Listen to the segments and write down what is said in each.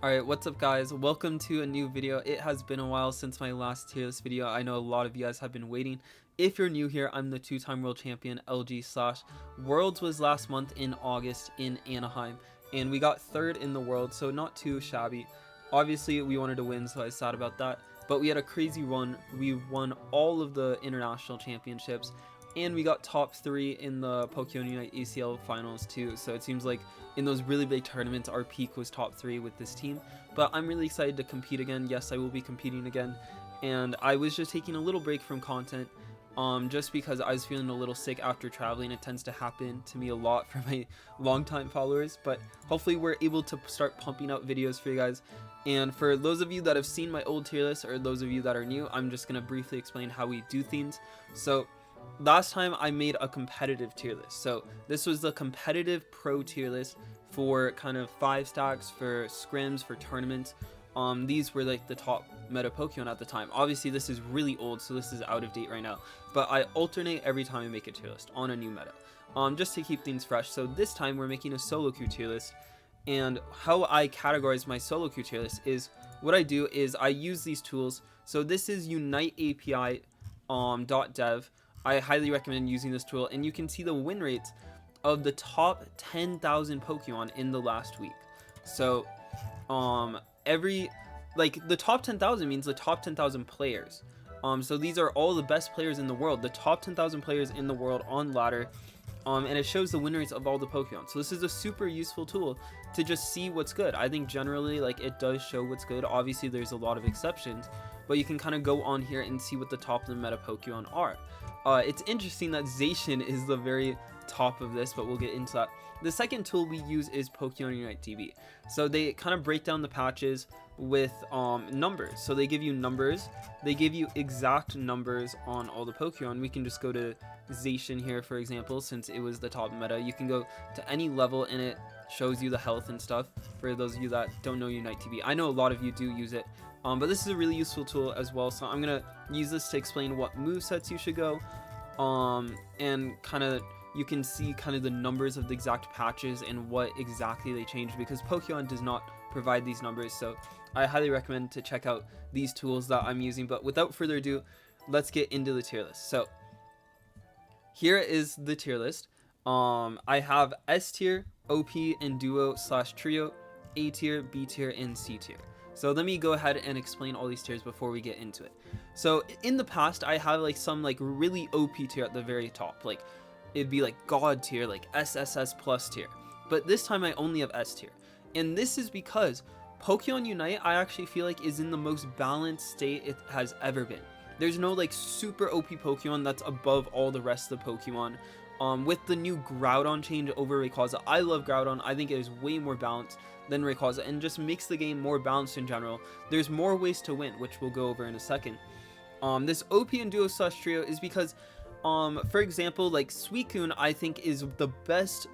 Alright, what's up guys? Welcome to a new video. It has been a while since my last tier list video. I know a lot of you guys have been waiting. If you're new here, I'm the two-time world champion LG Slash. Worlds was last month in August in Anaheim, and we got third in the world, so not too shabby. Obviously, we wanted to win, so I was sad about that. But we had a crazy run. We won all of the international championships, and we got top 3 in the Pokémon Unite ACL finals too. So it seems like in those really big tournaments, our peak was top 3 with this team. But I'm really excited to compete again. Yes, I will be competing again. And I was just taking a little break from content just because I was feeling a little sick after traveling. It tends to happen to me a lot for my longtime followers. But hopefully we're able to start pumping out videos for you guys. And for those of you that have seen my old tier list, or those of you that are new, I'm just going to briefly explain how we do things. So last time I made a competitive tier list. So this was the competitive pro tier list for kind of 5 stacks, for scrims, for tournaments. These were like the top meta Pokemon at the time. Obviously this is really old, so this is out of date right now, but I alternate every time I make a tier list on a new meta, just to keep things fresh. So this time we're making a solo queue tier list, and how I categorize my solo queue tier list is what I do is I use these tools. So this is Unite API .dev. I highly recommend using this tool, and you can see the win rates of the top 10,000 Pokemon in the last week. So the top 10,000 means the top 10,000 players. So these are all the best players in the world, the top 10,000 players in the world on ladder, and it shows the win rates of all the Pokemon. So this is a super useful tool to just see what's good. I think generally it does show what's good. Obviously there's a lot of exceptions, but you can kind of go on here and see what the top of the meta Pokemon are. It's interesting that Zacian is the very top of this, but we'll get into that. The second tool we use is Pokemon Unite DB. So they kind of break down the patches with numbers. So they give you numbers, they give you exact numbers on all the Pokemon. We can just go to Zacian here, for example, since it was the top meta. You can go to any level and it shows you the health and stuff, for those of you that don't know Unite DB. I know a lot of you do use it, but this is a really useful tool as well. So I'm gonna use this to explain what movesets you should go, and kind of you can see kind of the numbers of the exact patches and what exactly they changed, because Pokemon does not provide these numbers. So I highly recommend to check out these tools that I'm using. But without further ado, let's get into the tier list. So here is the tier list. I have S tier, OP, and Duo / Trio, A tier, B tier, and C tier. So let me go ahead and explain all these tiers before we get into it. So in the past, I have some really OP tier at the very top. It'd be God tier, SSS plus tier. But this time I only have S tier. And this is because Pokemon Unite, I actually feel is in the most balanced state it has ever been. There's no super OP Pokemon that's above all the rest of the Pokemon. With the new Groudon change over Rayquaza, I love Groudon. I think it is way more balanced than Rayquaza and just makes the game more balanced in general. There's more ways to win, which we'll go over in a second. This OP and Duo / Trio is because for example, Suicune I think is the best,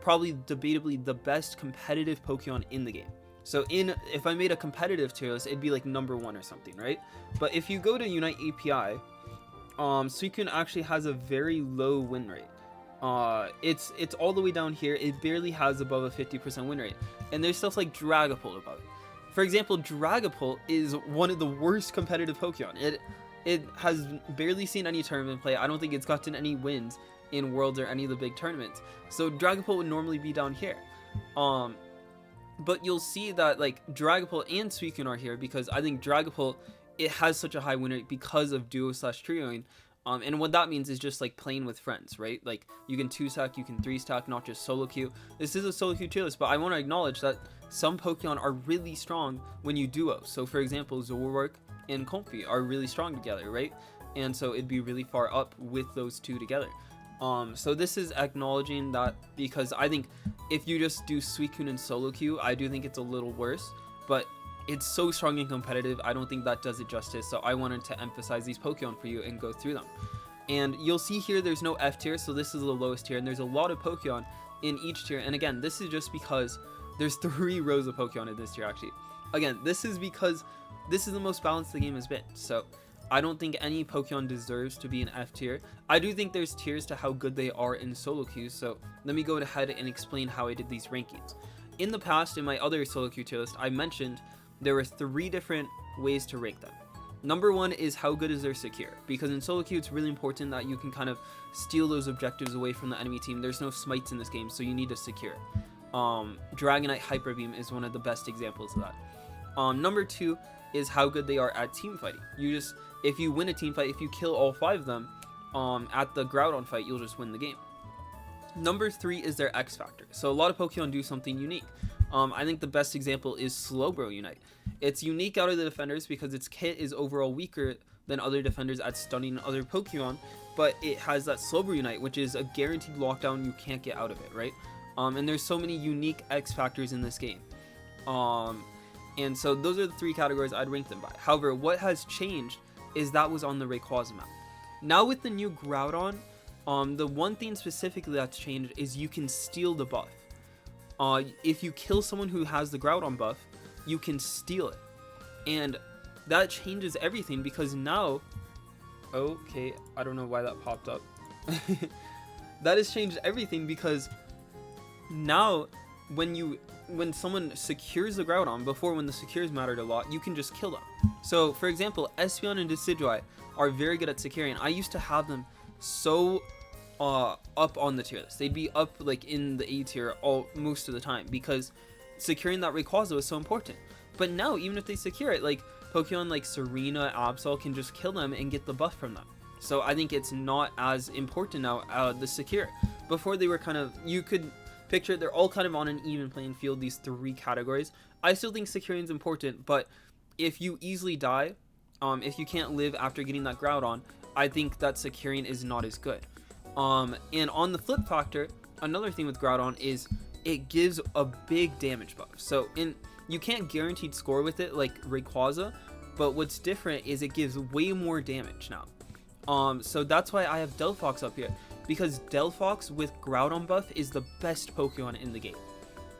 probably debatably the best competitive Pokemon in the game. So if I made a competitive tier list, it'd be number 1 or something, right? But if you go to Unite API, Suicune actually has a very low win rate. It's all the way down here. It barely has above a 50% win rate, and there's stuff like Dragapult above it. For example, Dragapult is one of the worst competitive Pokemon. It has barely seen any tournament play. I don't think it's gotten any wins in Worlds or any of the big tournaments. So Dragapult would normally be down here. But you'll see that Dragapult and Suicune are here because I think Dragapult, it has such a high win rate because of Duo / Trioing. And what that means is just playing with friends, right? You can 2-stack, you can 3-stack, not just solo queue. This is a solo queue tier list, but I want to acknowledge that some Pokemon are really strong when you duo. So for example, Zacian and Comfey are really strong together, right? And so it'd be really far up with those two together. So this is acknowledging that, because I think if you just do Suicune and solo queue, I do think it's a little worse, but it's so strong and competitive, I don't think that does it justice. So I wanted to emphasize these Pokemon for you and go through them. And you'll see here there's no F tier, so this is the lowest tier, and there's a lot of Pokemon in each tier. And again, this is just because there's 3 rows of Pokemon in this tier actually. Again, this is because this is the most balanced the game has been. So I don't think any Pokemon deserves to be an F tier. I do think there's tiers to how good they are in solo queues, so let me go ahead and explain how I did these rankings. in the past, in my other solo queue tier list, I mentioned there were 3 different ways to rank them. Number 1 is how good is their secure, because in solo queue it's really important that you can kind of steal those objectives away from the enemy team. There's no smites in this game, so you need to secure. Dragonite Hyper Beam is one of the best examples of that. Number 2 is how good they are at team fighting. If you win a team fight, if you kill all 5 of them at the Groudon fight, you'll just win the game. Number 3 is their X Factor. So a lot of Pokemon do something unique. I think the best example is Slowbro Unite. It's unique out of the defenders because its kit is overall weaker than other defenders at stunning other Pokemon, but it has that Slowbro Unite, which is a guaranteed lockdown. You can't get out of it, right? And there's so many unique X Factors in this game. And so those are the 3 categories I'd rank them by. However, what has changed is that was on the Rayquaza map. Now with the new Groudon, the one thing specifically that's changed is you can steal the buff. If you kill someone who has the Groudon buff, you can steal it. And that changes everything because now... Okay, I don't know why that popped up. That has changed everything because now when someone secures the Groudon, before when the secures mattered a lot, you can just kill them. So for example, Espeon and Decidueye are very good at securing. I used to have them so up on the tier list. They'd be up like in the A tier most of the time because securing that Rayquaza was so important. But now even if they secure it, like Pokemon like Serena, Absol can just kill them and get the buff from them. So I think it's not as important now, the secure. Before they were kind of, you could picture it, they're all kind of on an even playing field, these 3 categories. I still think securing is important, but if you easily die, if you can't live after getting that Groudon, I think that securing is not as good. And on the flip factor, another thing with Groudon is it gives a big damage buff. So you can't guaranteed score with it like Rayquaza, but what's different is it gives way more damage now. So that's why I have Delphox up here, because Delphox with Groudon buff is the best Pokemon in the game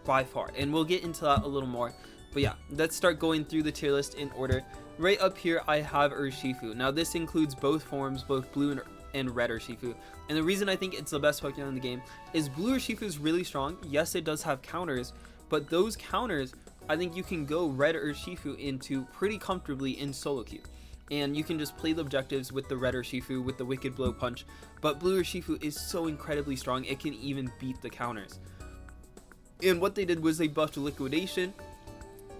by far, and we'll get into that a little more. But yeah, let's start going through the tier list in order. Right up here I have Urshifu. Now this includes both forms, both blue and red Urshifu, and the reason I think it's the best Pokemon in the game is blue Urshifu is really strong. Yes, it does have counters, but those counters I think you can go red Urshifu into pretty comfortably in solo queue, and you can just play the objectives with the red Urshifu with the Wicked Blow Punch. But blue Urshifu is so incredibly strong, it can even beat the counters. And what they did was they buffed Liquidation.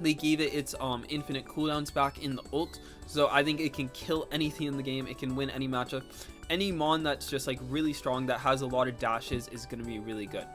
They gave it its infinite cooldowns back in the ult, so I think it can kill anything in the game. It can win any matchup. Any Mon that's just like really strong that has a lot of dashes is going to be really good.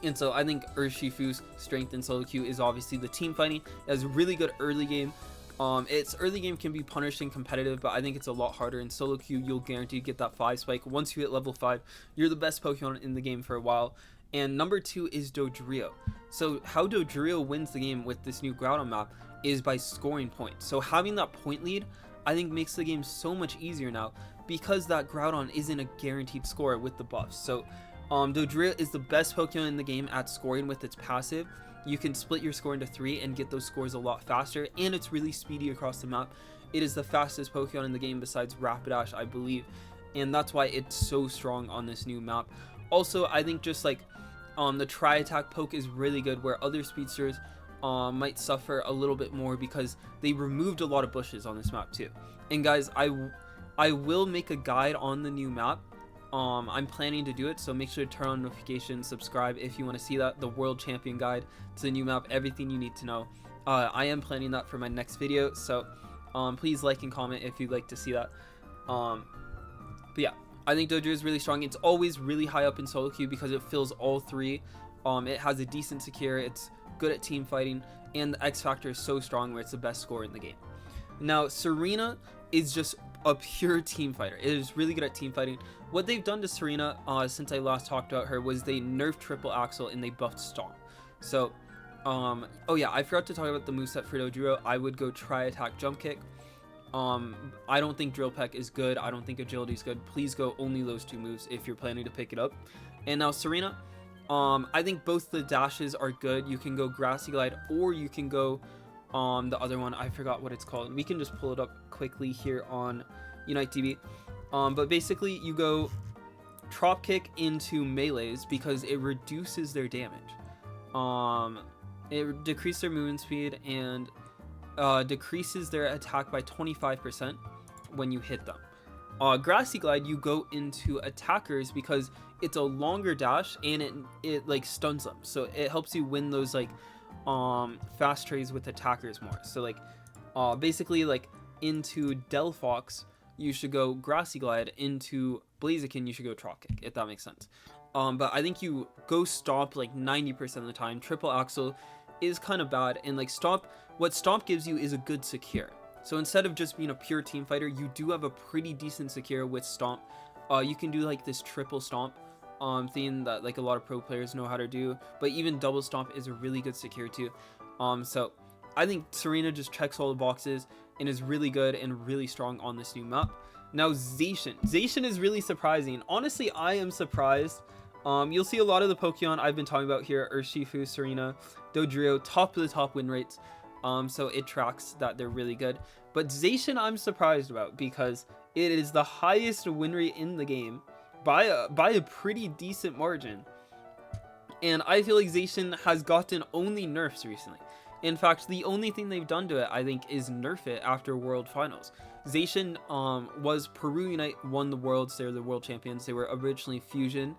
And so I think Urshifu's strength in solo queue is obviously the team fighting. It has really good early game. Its early game can be punished and competitive, but I think it's a lot harder in solo queue. You'll guarantee get that 5 spike. Once you hit level 5, you're the best Pokemon in the game for a while. And number 2 is Dodrio. So how Dodrio wins the game with this new Groudon map is by scoring points. So having that point lead, I think makes the game so much easier now, because that Groudon isn't a guaranteed score with the buffs. So Dodrio is the best Pokemon in the game at scoring with its passive. You can split your score into 3 and get those scores a lot faster, and it's really speedy across the map. It is the fastest Pokemon in the game besides Rapidash, I believe, and that's why it's so strong on this new map. Also, I think just like the Tri-Attack poke is really good, where other speedsters might suffer a little bit more because they removed a lot of bushes on this map too. And guys, I will make a guide on the new map. I'm planning to do it, so make sure to turn on notifications, subscribe if you want to see that, the world champion guide to the new map, everything you need to know. I am planning that for my next video, so please like and comment if you'd like to see that. But yeah, I think Dodrio is really strong. It's always really high up in solo queue because it fills all 3. It has a decent secure, it's good at team fighting, and the X Factor is so strong where it's the best score in the game. Now Serena is just a pure team fighter. It is really good at team fighting. What they've done to Serena since I last talked about her was they nerfed Triple Axle and they buffed Stomp. So oh yeah, I forgot to talk about the moveset for Dodrio. I would go Tri-Attack Jump Kick. I don't think Drill Peck is good. I don't think Agility is good. Please go only those 2 moves if you're planning to pick it up. And now Serena, I think both the dashes are good. You can go Grassy Glide, or you can go the other one. I forgot what it's called. We can just pull it up quickly here on Unite TV. But basically you go Trop Kick into melees because it reduces their damage. It decreases their movement speed and decreases their attack by 25% when you hit them. Grassy Glide, you go into attackers because it's a longer dash and it like stuns them, so it helps you win those like fast trades with attackers more. So like basically like into Delphox you should go Grassy Glide, into Blaziken you should go Troll Kick, if that makes sense. But I think you go Stomp like 90% of the time. Triple Axel is kind of bad, and like what Stomp gives you is a good secure. So instead of just being a pure team fighter, you do have a pretty decent secure with Stomp. You can do like this triple Stomp thing that like a lot of pro players know how to do, but even double Stomp is a really good secure too. So I think Serena just checks all the boxes and is really good and really strong on this new map. Now Zacian is really surprising. Honestly, I am surprised. You'll see a lot of the Pokemon I've been talking about here, Urshifu, Serena, Dodrio, top of the top win rates. So it tracks that they're really good. But Zacian I'm surprised about because it is the highest win rate in the game by a pretty decent margin. And I feel like Zacian has gotten only nerfs recently. In fact, the only thing they've done to it, I think, is nerf it after World Finals. Zacian was Peru Unite, won the Worlds. They're the world champions. They were originally Fusion.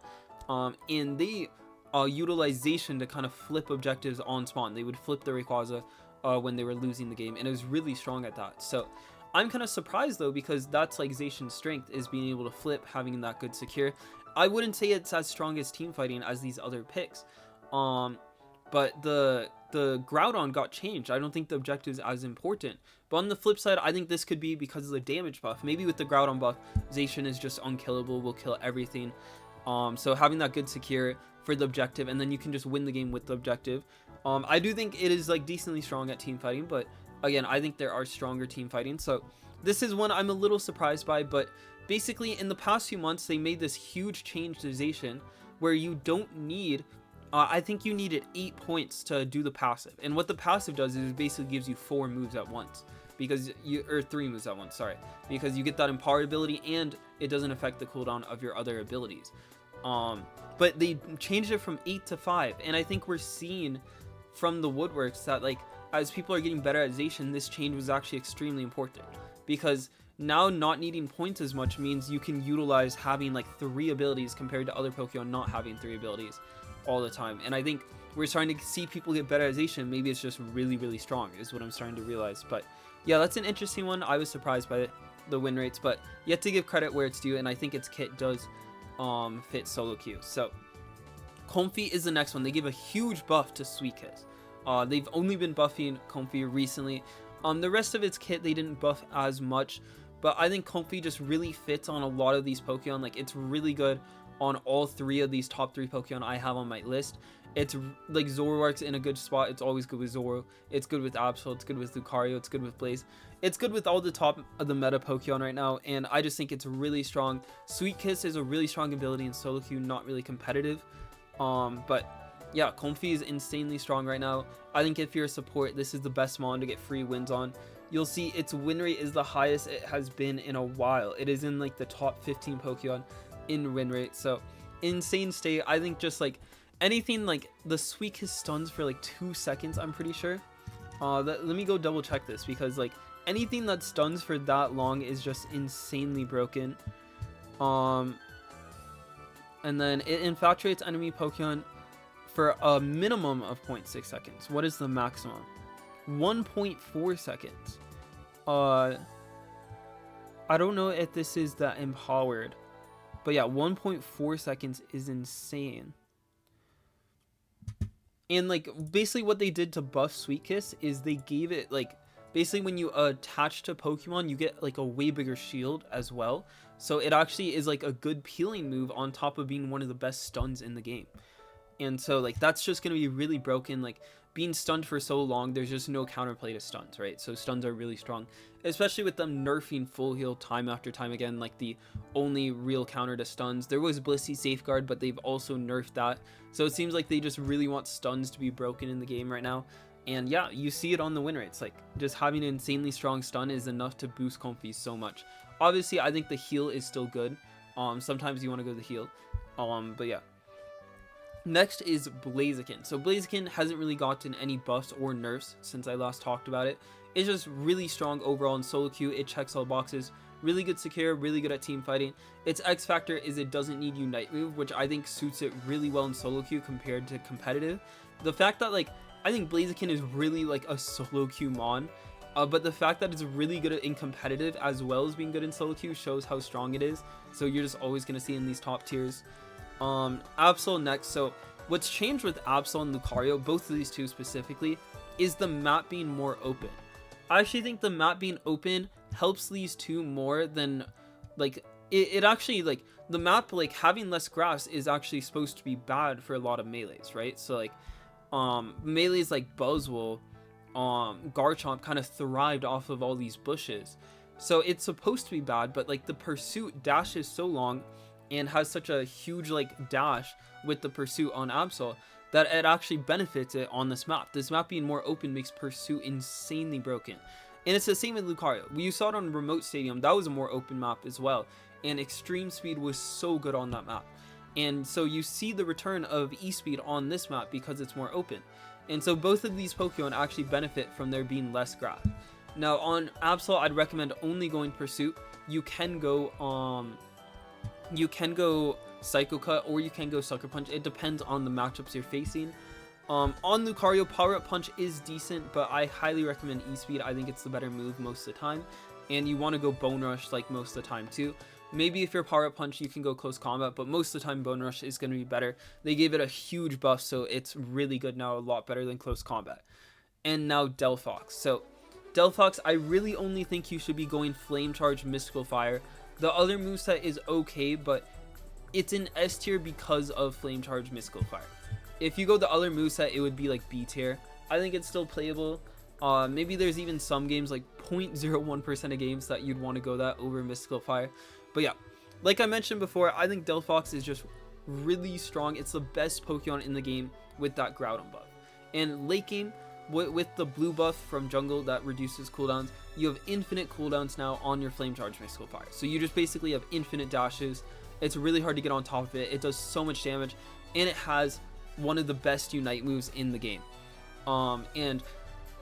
And they utilized Zacian to kind of flip objectives on spawn. They would flip the Rayquaza when they were losing the game, and it was really strong at that. So I'm kind of surprised though, because that's like Zacian's strength, is being able to flip, having that good secure. I wouldn't say it's as strong as team fighting as these other picks. But the Groudon got changed. I don't think the objective is as important. But on the flip side, I think this could be because of the damage buff. Maybe with the Groudon buff, Zacian is just unkillable, will kill everything. So having that good secure for the objective, and then you can just win the game with the objective. I do think it is like decently strong at team fighting, but again, I think there are stronger team fighting. So this is one I'm a little surprised by, but basically in the past few months, they made this huge change to Zacian where you don't need, I think you needed 8 points to do the passive. And what the passive does is it basically gives you 4 moves at once. Or 3 moves at once, sorry. Because you get that empowered ability and it doesn't affect the cooldown of your other abilities. But they changed it from 8 to 5, and I think we're seeing from the woodworks that like as people are getting better at Zacian, this change was actually extremely important, because now not needing points as much means you can utilize having like 3 abilities compared to other Pokemon not having 3 abilities all the time. And I think we're starting to see people get better at Zacian. Maybe it's just really strong is what I'm starting to realize. But yeah, that's an interesting one. I was surprised by the win rates, but you have to give credit where it's due, and I think its kit does fit solo queue. So Comfey is the next one. They give a huge buff to Sweet Kiss. They've only been buffing Comfey recently. The rest of its kit they didn't buff as much, but I think Comfey just really fits on a lot of these Pokemon. Like it's really good on all 3 of these top 3 Pokemon I have on my list. It's like Zoroark's in a good spot. It's always good with Zoro. It's good with Absol. It's good with Lucario. It's good with Blaze. It's good with all the top of the meta Pokemon right now, and I just think it's really strong. Sweet Kiss is a really strong ability in solo queue, not really competitive. But yeah, Comfey is insanely strong right now. I think if you're a support, this is the best mon to get free wins on. You'll see its win rate is the highest it has been in a while. It is in like the top 15 Pokemon in win rate. So insane state. I think just like anything like the Sweet Kiss stuns for like 2 seconds, I'm pretty sure. Let me go double check this, because like anything that stuns for that long is just insanely broken. And then it infatuates enemy Pokemon for a minimum of 0.6 seconds. What is the maximum? 1.4 seconds. I don't know if this is that empowered, but yeah, 1.4 seconds is insane. And like basically what they did to buff Sweet Kiss is they gave it like, basically when you attach to Pokemon, you get like a way bigger shield as well. So it actually is like a good peeling move on top of being one of the best stuns in the game. And so like that's just going to be really broken. Like being stunned for so long, there's just no counterplay to stuns, right? So stuns are really strong, especially with them nerfing full heal time after time again. Like the only real counter to stuns, there was Blissey Safeguard, but they've also nerfed that. So it seems like they just really want stuns to be broken in the game right now. And yeah, you see it on the win rates. Like just having an insanely strong stun is enough to boost Comfey so much. Obviously, I think the heal is still good. Sometimes you want to go the heal. But yeah. Next is Blaziken. So Blaziken hasn't really gotten any buffs or nerfs since I last talked about it. It's just really strong overall in solo queue. It checks all boxes. Really good secure, really good at team fighting. Its X factor is it doesn't need Unite move, which I think suits it really well in solo queue compared to competitive. The fact that like, I think Blaziken is really like a solo queue mon, but the fact that it's really good in competitive as well as being good in solo queue shows how strong it is. So you're just always going to see in these top tiers. Absol next. So what's changed with Absol and Lucario, both of these two specifically, is the map being more open. I actually think the map being open helps these two more than like it actually, like the map, like having less grass is actually supposed to be bad for a lot of melees, right? So like melees like Buzzwole, Garchomp kind of thrived off of all these bushes, so it's supposed to be bad, but like the pursuit dashes so long and has such a huge like dash with the pursuit on Absol that it actually benefits it on this map. This map being more open makes pursuit insanely broken. And it's the same with Lucario. You saw it on Remote Stadium. That was a more open map as well. And Extreme Speed was so good on that map. And so you see the return of E-Speed on this map because it's more open. And so both of these Pokemon actually benefit from there being less grass. Now on Absol, I'd recommend only going Pursuit. You can go Psycho Cut or you can go Sucker Punch. It depends on the matchups you're facing. On Lucario, Power Up Punch is decent, but I highly recommend E-Speed. I think it's the better move most of the time. And you want to go Bone Rush like most of the time too. Maybe if you're Power Up Punch, you can go Close Combat, but most of the time Bone Rush is going to be better. They gave it a huge buff, so it's really good now, a lot better than Close Combat. And now Delphox. So Delphox, I really only think you should be going Flame Charge, Mystical Fire. The other moveset is okay, but it's in S tier because of Flame Charge, Mystical Fire. If you go the other moveset, it would be like B tier. I think it's still playable. Maybe there's even some games, like 0.01% of games, that you'd want to go that over Mystical Fire. But yeah, like I mentioned before, I think Delphox is just really strong. It's the best Pokemon in the game with that Groudon buff. And late game, with the blue buff from Jungle that reduces cooldowns, you have infinite cooldowns now on your Flame Charge Mystical Fire. So you just basically have infinite dashes. It's really hard to get on top of it. It does so much damage, and it has one of the best Unite moves in the game. And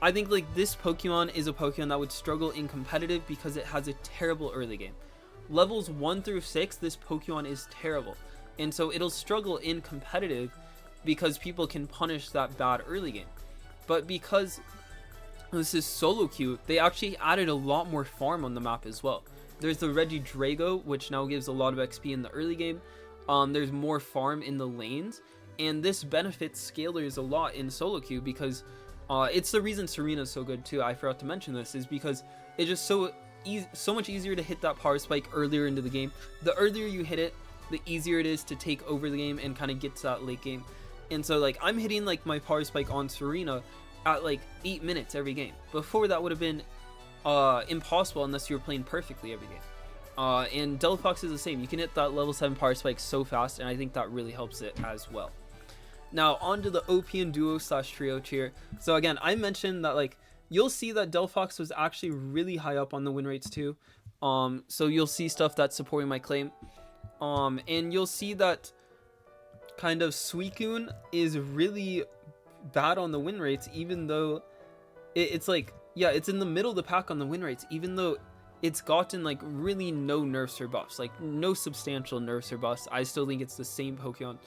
I think like this Pokemon is a Pokemon that would struggle in competitive because it has a terrible early game. Levels 1 through 6, this Pokemon is terrible, and so it'll struggle in competitive because people can punish that bad early game. But because this is solo queue, they actually added a lot more farm on the map as well. There's the Regidrago, which now gives a lot of XP in the early game. There's more farm in the lanes, and this benefits scalers a lot in solo queue because it's the reason Serena's so good too. I forgot to mention this, is because it's just so much easier to hit that power spike earlier into the game. The earlier you hit it, the easier it is to take over the game and kind of get to that late game. And so like I'm hitting like my power spike on Serena at like 8 minutes every game. Before that would have been impossible unless you were playing perfectly every game. And Delphox is the same. You can hit that level 7 power spike so fast, and I think that really helps it as well. Now on to the OP and Duo / Trio tier. So again, I mentioned that like you'll see that Delphox was actually really high up on the win rates too. So you'll see stuff that's supporting my claim. And you'll see that kind of Suicune is really bad on the win rates, even though it's like, yeah, it's in the middle of the pack on the win rates, even though it's gotten like really no nerfs or buffs, like no substantial nerfs or buffs. I still think it's the same Pokemon.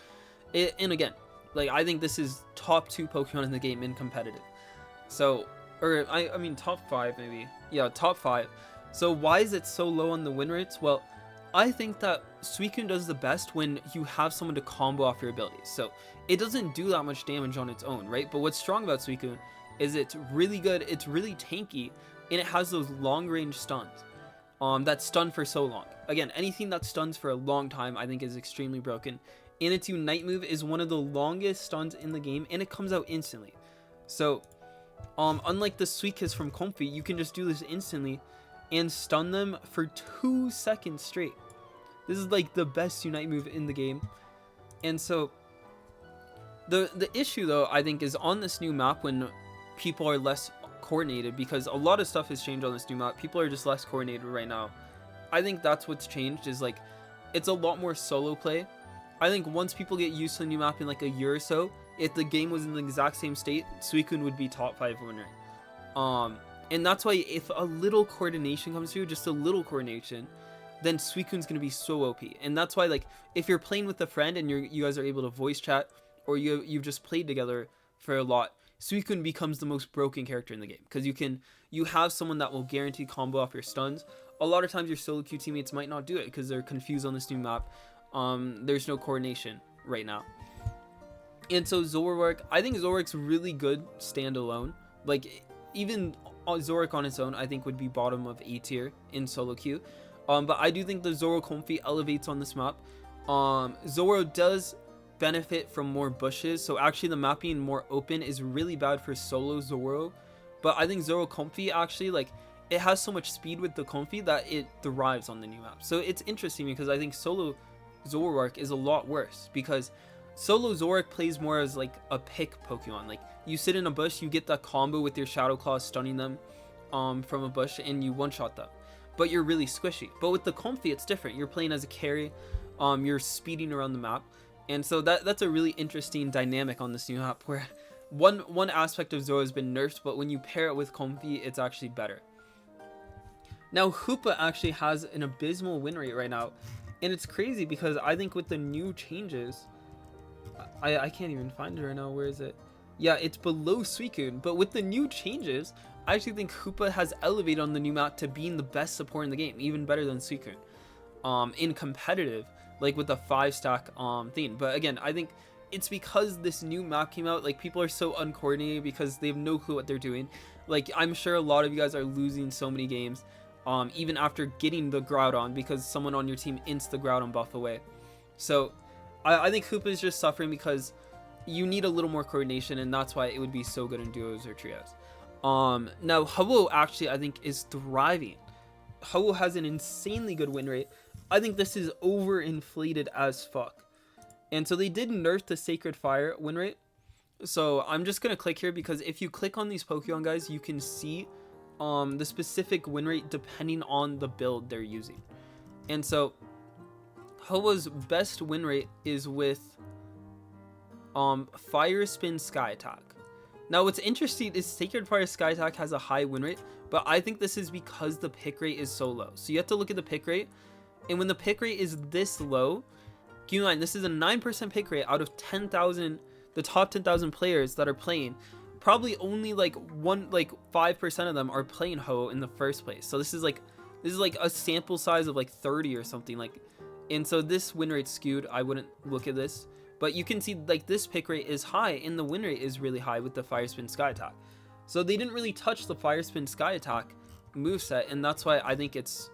And again, like I think this is top 2 Pokemon in the game in competitive. So, or I mean top 5 maybe. Yeah, top 5. So why is it so low on the win rates? Well, I think that Suicune does the best when you have someone to combo off your abilities. So it doesn't do that much damage on its own, right? But what's strong about Suicune is it's really good, it's really tanky, and it has those long range stuns that stun for so long. Again, anything that stuns for a long time I think is extremely broken. And its Unite move is one of the longest stuns in the game, and it comes out instantly. So unlike the Sweet Kiss from Comfey, you can just do this instantly and stun them for 2 seconds straight. This is like the best Unite move in the game. And so the issue though, I think, is on this new map when people are less coordinated, because a lot of stuff has changed on this new map. People are just less coordinated right now. I think that's what's changed, is like it's a lot more solo play. I think once people get used to the new map in like a year or so, if the game was in the exact same state, Suicune would be top 5 win rate. And that's why if a little coordination comes through, just a little coordination, then Suicune's gonna be so OP. And that's why, like, if you're playing with a friend and you guys are able to voice chat, or you've just played together for a lot, Suicune becomes the most broken character in the game, because you have someone that will guarantee combo off your stuns. A lot of times your solo queue teammates might not do it because they're confused on this new map. There's no coordination right now. And so Zoroark, I think Zoroark's really good standalone. Like, even Zoroark on its own, I think would be bottom of A tier in solo queue. But I do think the Zoro Comfey elevates on this map. Zoro does benefit from more bushes, so actually the map being more open is really bad for solo Zoro. But I think Zoro Comfey actually, like, it has so much speed with the Comfey that it thrives on the new map. So it's interesting because I think solo Zoroark is a lot worse, because solo Zoroark plays more as like a pick Pokemon. Like, you sit in a bush, you get that combo with your Shadow Claw stunning them from a bush, and you one-shot them. But you're really squishy. But with the Comfey, it's different. You're playing as a carry, you're speeding around the map. And so that's a really interesting dynamic on this new map, where one aspect of Zoro has been nerfed, but when you pair it with Comfey, it's actually better. Now, Hoopa actually has an abysmal win rate right now, and it's crazy because I think with the new changes, I can't even find it right now. Where is it? Yeah, it's below Suicune, but with the new changes, I actually think Hoopa has elevated on the new map to being the best support in the game, even better than Suicune, in competitive, like with the 5-stack thing. But again, I think it's because this new map came out, like, people are so uncoordinated because they have no clue what they're doing. Like, I'm sure a lot of you guys are losing so many games, even after getting the Groudon, because someone on your team ints the Groudon buff away. So I think Hoopa is just suffering because you need a little more coordination, and that's why it would be so good in duos or trios. Now Ho-Oh actually, I think, is thriving. Ho-Oh has an insanely good win rate. I think this is overinflated as fuck. And so they did nerf the Sacred Fire win rate. So I'm just gonna click here, because if you click on these Pokemon, guys, you can see the specific win rate depending on the build they're using. And so Ho-Oh's best win rate is with Fire Spin Sky Attack. Now what's interesting is Sacred Fire Sky Attack has a high win rate, but I think this is because the pick rate is so low. So you have to look at the pick rate, and when the pick rate is this low, keep in mind this is a 9% pick rate out of 10,000, the top 10,000 players that are playing. Probably only like 5% of them are playing Ho-Oh in the first place. So this is like a sample size of like 30 or something, like, and so this win rate's skewed. I wouldn't look at this, but you can see like this pick rate is high and the win rate is really high with the Fire Spin Sky Attack. So they didn't really touch the Fire Spin Sky Attack moveset, and that's why I think it's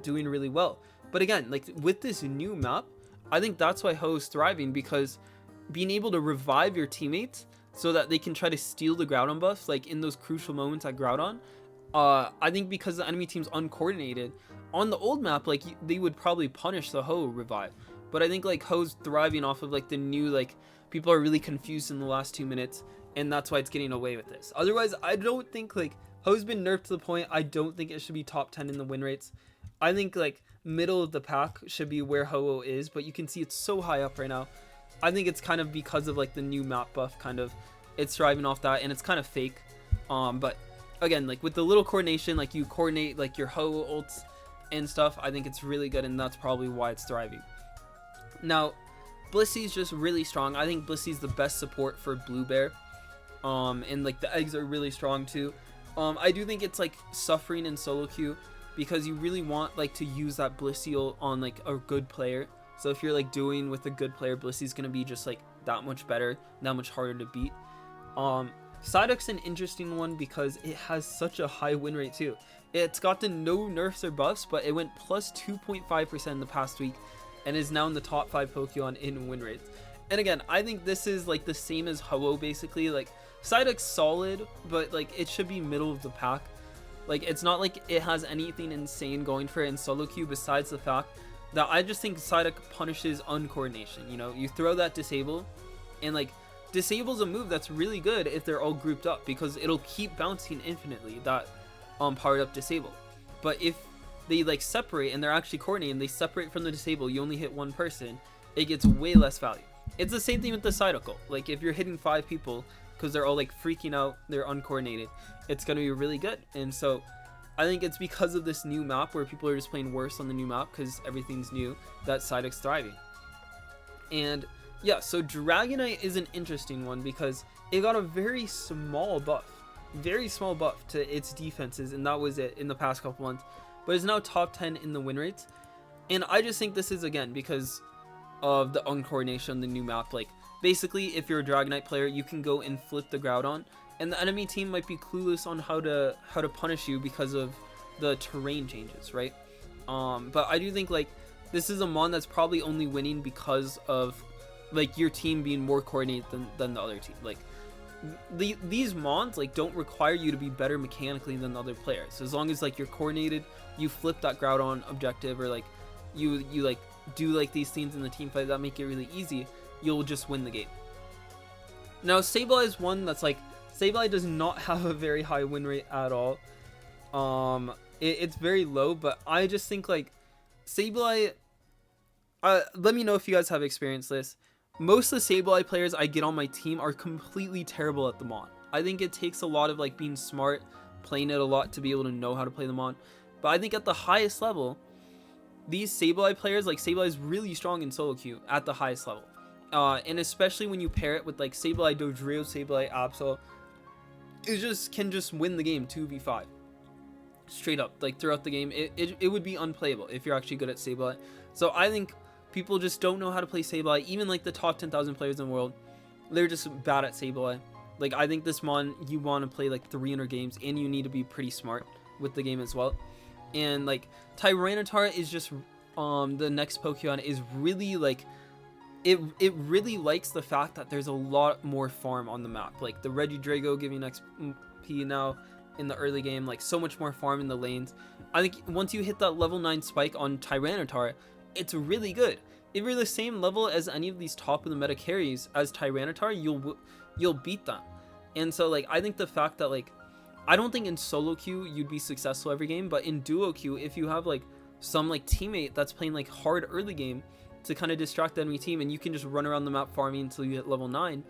doing really well. But again, like with this new map, I think that's why Ho-Oh's thriving, because being able to revive your teammates so that they can try to steal the Groudon buffs, like in those crucial moments at Groudon, I think because the enemy team's uncoordinated, on the old map, like, they would probably punish the Ho-Oh revive. But I think like Ho-Oh's thriving off of like the new, like, people are really confused in the last 2 minutes, and that's why it's getting away with this. Otherwise, I don't think, like, Ho-Oh's been nerfed to the point I don't think it should be top 10 in the win rates. I think like middle of the pack should be where Ho-Oh is, but you can see it's so high up right now. I think it's kind of because of like the new map buff, kind of, it's thriving off that, and it's kind of fake. But again, like with the little coordination, like you coordinate like your Ho-Oh ults and stuff, I think it's really good, and that's probably why it's thriving. Now Blissey's just really strong. I think Blissey's the best support for Blue Bear, and like the eggs are really strong too. I do think it's like suffering in solo queue, because you really want like to use that Blissey ult on like a good player. So if you're like doing with a good player, Blissey's gonna be just like that much better, that much harder to beat. Psyduck's an interesting one because it has such a high win rate too. It's gotten no nerfs or buffs, but it went plus 2.5% in the past week and is now in the top 5 Pokemon in win rates. And again, I think this is like the same as Ho-Oh basically. Like Psyduck's solid, but like it should be middle of the pack. Like it's not like it has anything insane going for it in solo queue, besides the fact that I just think Psyduck punishes uncoordination. You know, you throw that disable, and like disable's a move that's really good if they're all grouped up, because it'll keep bouncing infinitely, that powered up disable. But if they like separate and they're actually coordinating, they separate from the disable, you only hit one person, it gets way less value. It's the same thing with the Cytocle. Like if you're hitting 5 people because they're all like freaking out, they're uncoordinated, it's gonna be really good. And so I think it's because of this new map where people are just playing worse on the new map because everything's new, that Psyduck's thriving. And yeah, so Dragonite is an interesting one because it got a very small buff to its defenses, and that was it in the past couple months, but it's now top 10 in the win rates. And I just think this is again because of the uncoordination on the new map. Like basically if you're a Dragonite player, you can go and flip the Groudon, and the enemy team might be clueless on how to punish you because of the terrain changes, right? But I do think like this is a mon that's probably only winning because of like your team being more coordinated than the other team. Like these mons like don't require you to be better mechanically than the other players. So as long as like you're coordinated, you flip that Groudon objective, or like you like do like these things in the team fight that make it really easy, you'll just win the game. Now Sableye is one that's like, Sableye does not have a very high win rate at all. It's very low, but I just think like Sableye, let me know if you guys have experienced this. Most of the Sableye players I get on my team are completely terrible at the mon. I think it takes a lot of like being smart, playing it a lot to be able to know how to play the mon. But I think at the highest level, these Sableye players, like Sableye is really strong in solo queue at the highest level. And especially when you pair it with like Sableye, Dodrio, Sableye, Absol, it just can just win the game 2v5. Straight up, like throughout the game, it would be unplayable if you're actually good at Sableye. So I think people just don't know how to play Sableye. Even like the top 10,000 players in the world, they're just bad at Sableye. Like I think this mon, you want to play like 300 games, and you need to be pretty smart with the game as well. And like Tyranitar is just the next Pokemon is really like it really likes the fact that there's a lot more farm on the map. Like the Regidrago giving XP now in the early game, like so much more farm in the lanes. I think once you hit that level 9 spike on Tyranitar, it's really good. If you're the same level as any of these top of the meta carries as Tyranitar, you'll beat them. And so like I think the fact that like, I don't think in solo queue you'd be successful every game, but in duo queue, if you have like some like teammate that's playing like hard early game to kind of distract the enemy team, and you can just run around the map farming until you hit level 9,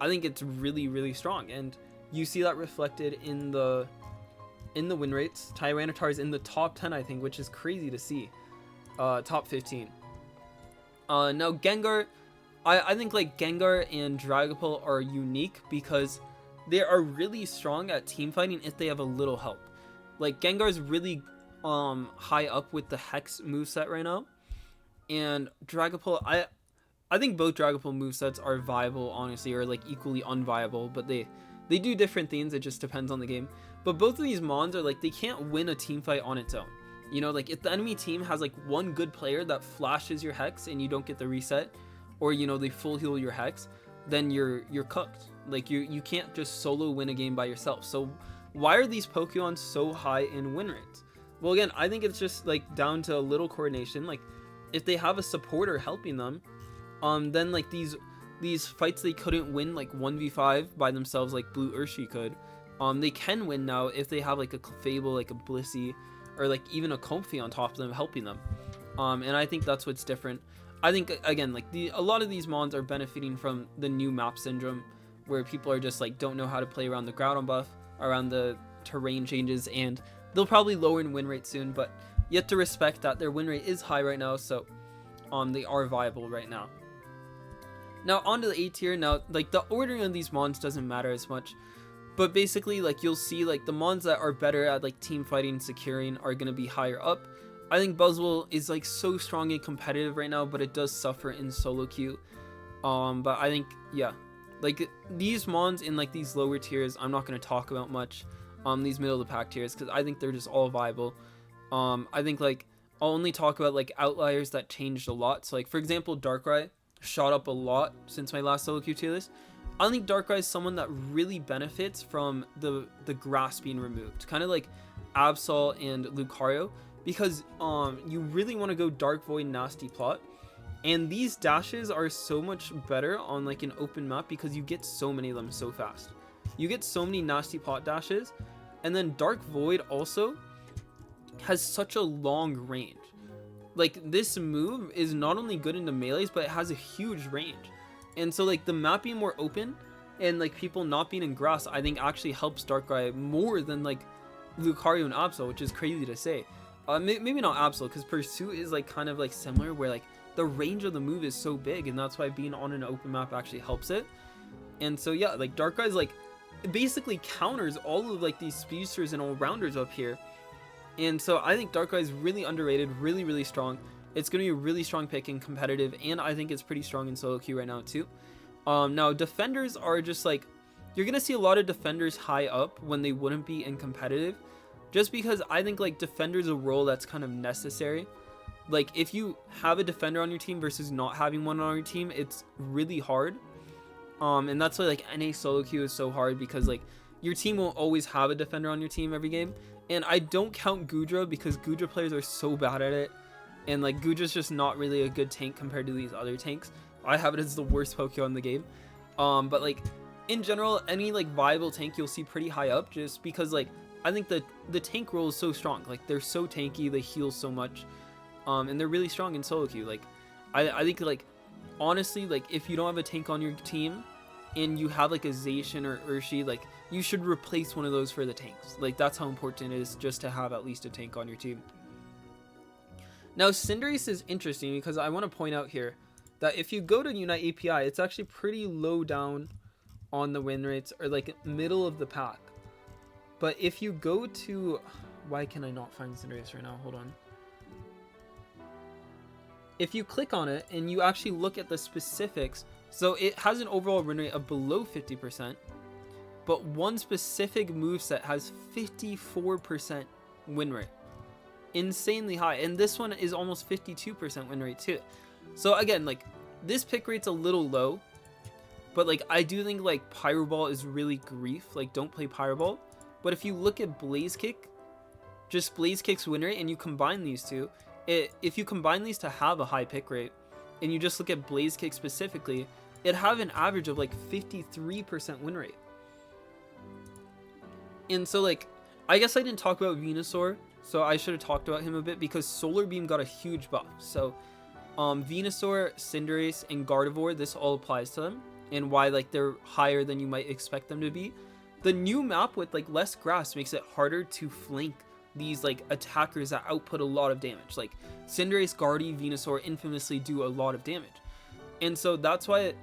I think it's really, really strong. And you see that reflected in the win rates. Tyranitar is in the top 10, I think, which is crazy to see. Top 15. Now Gengar, I think like Gengar and Dragapult are unique because they are really strong at team fighting if they have a little help. Like Gengar is really high up with the Hex moveset right now, and Dragapult, I think both Dragapult movesets are viable, honestly, or like equally unviable, but they do different things. It just depends on the game. But both of these mons are like, they can't win a team fight on its own. You know, like if the enemy team has like one good player that flashes your Hex and you don't get the reset, or you know they full heal your Hex, then you're cooked. Like you can't just solo win a game by yourself. So why are these Pokemon so high in win rates? Well, again, I think it's just like down to a little coordination. Like if they have a supporter helping them, then like these fights they couldn't win like 1v5 by themselves like Blue Urshi could, they can win now if they have like a Fable, like a Blissey, or like even a Comfey on top of them helping them. And I think that's what's different. I think again, like a lot of these mons are benefiting from the new map syndrome, where people are just like don't know how to play around the Groudon buff, around the terrain changes, and they'll probably lower in win rate soon, but you have to respect that their win rate is high right now, so they are viable right now. Now onto the A tier. Now like the ordering of these mons doesn't matter as much, but basically like you'll see like the mons that are better at like team fighting and securing are going to be higher up. I think Buzzwole is like so strong and competitive right now, but it does suffer in solo queue. But I think, yeah, like these mons in like these lower tiers, I'm not going to talk about much. These middle of the pack tiers, because I think they're just all viable. I think like I'll only talk about like outliers that changed a lot. So like for example, Darkrai shot up a lot since my last solo queue tier list. I think Darkrai is someone that really benefits from the grass being removed, kind of like Absol and Lucario, because you really want to go Dark Void Nasty Plot, and these dashes are so much better on like an open map because you get so many of them so fast. You get so many Nasty Plot dashes, and then Dark Void also has such a long range. like this move is not only good into melees, but it has a huge range. And so like the map being more open and like people not being in grass, I think actually helps Darkrai more than like Lucario and Absol, which is crazy to say. Maybe not Absol, because Pursuit is like kind of like similar, where like the range of the move is so big, and that's why being on an open map actually helps it. And so yeah, like Darkrai's like it basically counters all of like these speedsters and all-rounders up here. And so I think Darkrai is really underrated, really strong. It's going to be a really strong pick in competitive, and I think it's pretty strong in solo queue right now too. Now defenders are just like, you're going to see a lot of defenders high up when they wouldn't be in competitive, just because I think like defender's a role that's kind of necessary. Like if you have a defender on your team versus not having one on your team, it's really hard. And that's why like NA solo queue is so hard, because like your team won't always have a defender on your team every game. And I don't count Goodra, because Goodra players are so bad at it, and like Goodra's just not really a good tank compared to these other tanks. I have it as the worst Pokemon in the game. But like in general, any like viable tank you'll see pretty high up, just because like I think the tank role is so strong. Like they're so tanky, they heal so much, and they're really strong in solo queue. Like I think like honestly, like if you don't have a tank on your team and you have like a Zacian or Urshi, like you should replace one of those for the tanks. Like that's how important it is just to have at least a tank on your team. Now Cinderace is interesting, because I want to point out here that if you go to Unite API, it's actually pretty low down on the win rates, or like middle of the pack. But if you go to, why can I not find Cinderace right now? Hold on. If you click on it and you actually look at the specifics, so it has an overall win rate of below 50%, but one specific moveset has 54% win rate. Insanely high. And this one is almost 52% win rate too. So again, like this pick rate's a little low, but like I do think like Pyro Ball is really grief. Like don't play Pyro Ball. But if you look at Blaze Kick, just Blaze Kick's win rate, and you combine these two, if you combine these to have a high pick rate, and you just look at Blaze Kick specifically, it have an average of like 53% win rate. And so like, I guess I didn't talk about Venusaur, so I should have talked about him a bit, because Solar Beam got a huge buff. So Venusaur, Cinderace, and Gardevoir, this all applies to them, and why like they're higher than you might expect them to be. The new map with like less grass makes it harder to flank these like attackers that output a lot of damage. Like Cinderace, Guardy, Venusaur infamously do a lot of damage, and so that's why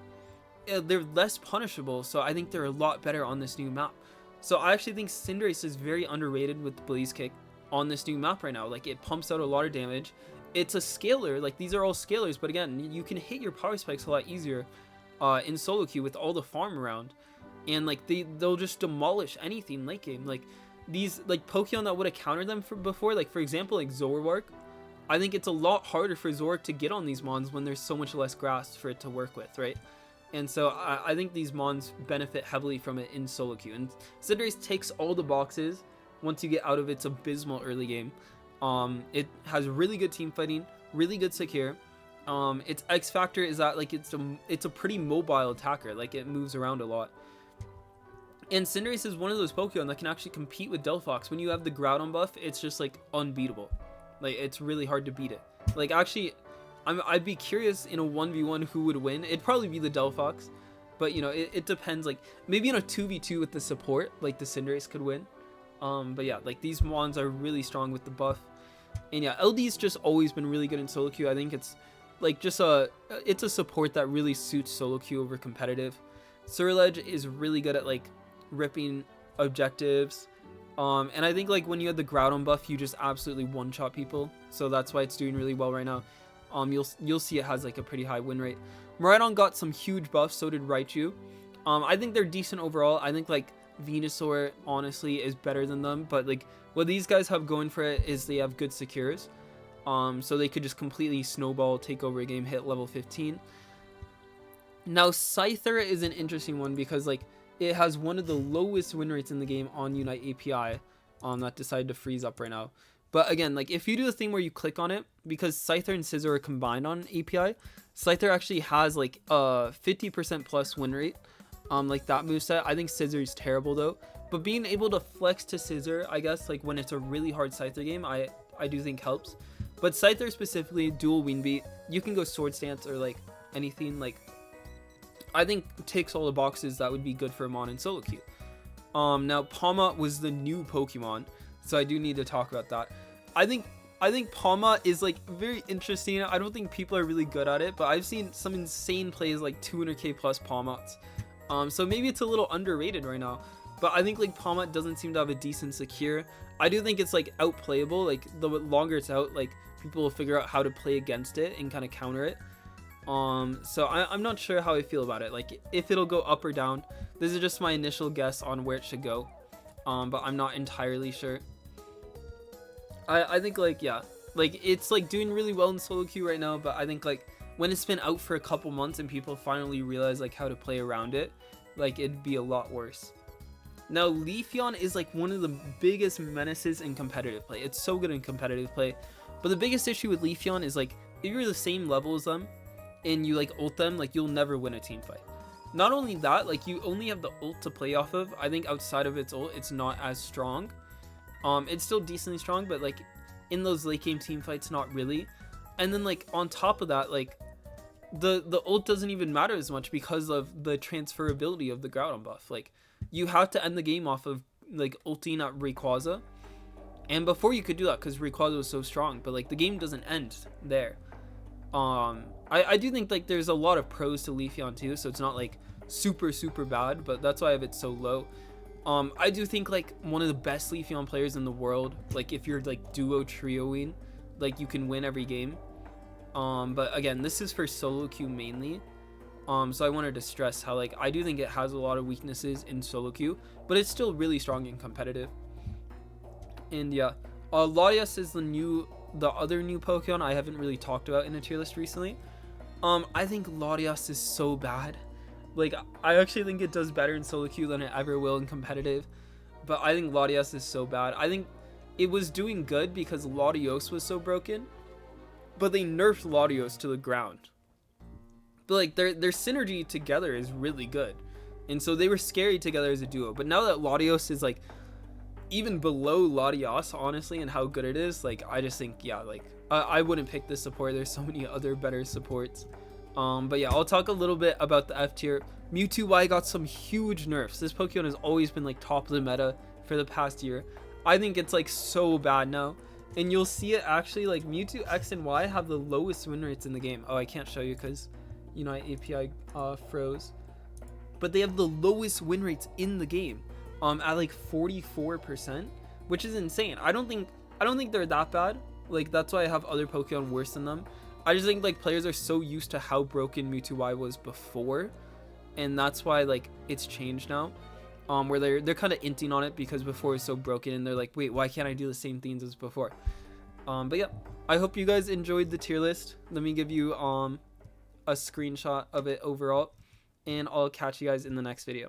they're less punishable. So I think they're a lot better on this new map. So I actually think Cinderace is very underrated with Blaze Kick on this new map right now. Like it pumps out a lot of damage. It's a scaler. Like these are all scalers, but again, you can hit your power spikes a lot easier in solo queue with all the farm around. And like they'll just demolish anything late game. Like these like Pokemon that would have countered them before, like for example like Zoroark, I think it's a lot harder for Zoroark to get on these mons when there's so much less grass for it to work with, right? And so I think these mons benefit heavily from it in solo queue. And Cinderace takes all the boxes once you get out of its abysmal early game. It has really good team fighting, really good secure. Its X factor is that like it's a pretty mobile attacker. Like it moves around a lot. And Cinderace is one of those Pokemon that can actually compete with Delphox. When you have the Groudon buff, it's just like unbeatable. Like it's really hard to beat it. Like actually, I'd be curious in a 1v1 who would win. It'd probably be the Delphox, but you know, it depends. Like maybe in a 2v2 with the support, like the Cinderace could win. But yeah, like these mons are really strong with the buff. And yeah, LD's just always been really good in solo queue. I think it's like just it's a support that really suits solo queue over competitive. Surledge is really good at like ripping objectives, and I think like when you had the Groudon buff, you just absolutely one-shot people, so that's why it's doing really well right now. You'll see it has like a pretty high win rate. Miraidon got some huge buffs, so did Raichu. I think they're decent overall. I think like Venusaur honestly is better than them, but like what these guys have going for it is they have good secures, so they could just completely snowball, take over a game, hit level 15. Now Scyther is an interesting one, because like it has one of the lowest win rates in the game on Unite API, that decided to freeze up right now. But again, like if you do the thing where you click on it, because Scyther and Scizor are combined on API, Scyther actually has like a 50% plus win rate, like that moveset. I think Scizor is terrible though, but being able to flex to Scizor, I guess like when it's a really hard Scyther game, I do think helps. But Scyther specifically, dual wing beat, you can go sword stance or like anything. Like I think ticks all the boxes that would be good for Mon and solo queue. Now Palma was the new Pokemon, so I do need to talk about that. I think Palma is like very interesting. I don't think people are really good at it, but I've seen some insane plays like 200k plus Palmas. So maybe it's a little underrated right now, but I think like Palma doesn't seem to have a decent secure. I do think it's like outplayable. Like the longer it's out, like people will figure out how to play against it and kind of counter it. So I'm not sure how I feel about it, like if it'll go up or down. This is just my initial guess on where it should go, but I'm not entirely sure. I think like, yeah, like it's like doing really well in solo queue right now, but I think like when it's been out for a couple months and people finally realize like how to play around it, like it'd be a lot worse. Now Leafeon is like one of the biggest menaces in competitive play. It's so good in competitive play, but the biggest issue with Leafeon is like if you're the same level as them and you like ult them, like you'll never win a team fight. Not only that, like you only have the ult to play off of. I think outside of its ult, it's not as strong. It's still decently strong, but like in those late game team fights, not really. And then like on top of that, like the ult doesn't even matter as much because of the transferability of the Groudon buff. Like you have to end the game off of like ulting at Rayquaza, and before you could do that because Rayquaza was so strong, but like the game doesn't end there. I do think like there's a lot of pros to Leafeon too, so it's not like super bad, but that's why I have it so low. I do think like one of the best Leafeon players in the world, like if you're like duo trioing, like you can win every game. But again, this is for solo queue mainly. So I wanted to stress how like I do think it has a lot of weaknesses in solo queue, but it's still really strong and competitive. And yeah, Latias is the other new Pokemon I haven't really talked about in a tier list recently. I think Latias is so bad. Like I actually think it does better in solo queue than it ever will in competitive, but I think Latias is so bad. I think it was doing good because Latios was so broken, but they nerfed Latios to the ground. But like their synergy together is really good, and so they were scary together as a duo. But now that Latios is like even below Latias, honestly, and how good it is, like I just think, yeah, like I wouldn't pick this support. There's so many other better supports. But yeah, I'll talk a little bit about the F tier. Mewtwo Y got some huge nerfs. This Pokemon has always been like top of the meta for the past year. I think it's like so bad now, and you'll see it actually. Like Mewtwo X and Y have the lowest win rates in the game. Oh, I can't show you because you know API froze, but they have the lowest win rates in the game, at like 44%, which is insane. I don't think they're that bad. Like that's why I have other Pokemon worse than them. I just think like players are so used to how broken Mewtwo Y was before, and that's why like it's changed now, where they're kind of inting on it because before it was so broken, and they're like, wait, why can't I do the same things as before? But yeah, I hope you guys enjoyed the tier list. Let me give you a screenshot of it overall, and I'll catch you guys in the next video.